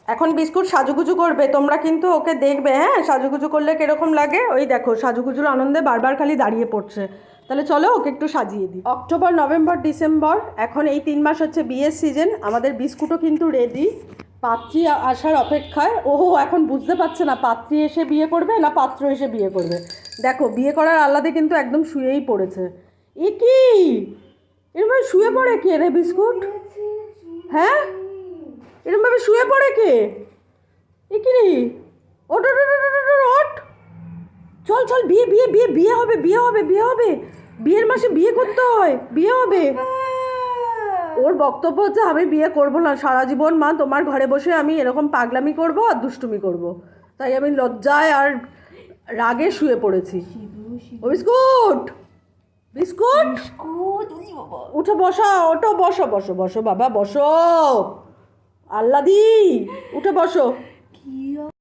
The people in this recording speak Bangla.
এখন বিস্কুট সাজুগুজু করবে, তোমরা কিন্তু ওকে দেখবে, হ্যাঁ সাজুগুজু করলে কিরকম লাগে। ওই দেখো সাজুগুজুর আনন্দে বারবার খালি দাঁড়িয়ে পড়ছে। তাহলে চলো ওকে একটু সাজিয়ে দিই। অক্টোবর, নভেম্বর, ডিসেম্বর, এখন এই 3 মাস হচ্ছে বিয়ের সিজন। আমাদের বিস্কুটও কিন্তু রেডি, পাত্রী আসার অপেক্ষায়। ওহো, এখন বুঝতে পারছে না পাত্রী এসে বিয়ে করবে না পাত্র এসে বিয়ে করবে। দেখো বিয়ে করার আহ্লাদে কিন্তু একদম শুয়েই পড়েছে। এ কি, এরকম শুয়ে পড়ে কে রে বিস্কুট? হ্যাঁ, এরকমভাবে শুয়ে পড়ে কে? এ কি রে? ওট ওট ওট ওট ওট ওট। চল চল, বিয়ে বিয়ে বিয়ে বিয়ে হবে, বিয়ে হবে, বিয়ে হবে। বিয়ের মাসে বিয়ে করতে হয়, বিয়ে হবে। ওর বক্তব্য হচ্ছে আমি বিয়ে করব না, সারা জীবন মা তোমার ঘরে বসে আমি এরকম পাগলামি করব আর দুষ্টুমি করব। তাই আমি লজ্জায় আর রাগে শুয়ে পড়েছি। ও বিস্কুট, বিস্কুট উঠে বসো, ওটো বসো বসো বসো বাবা বসো। আল্লাদি উঠে বসো।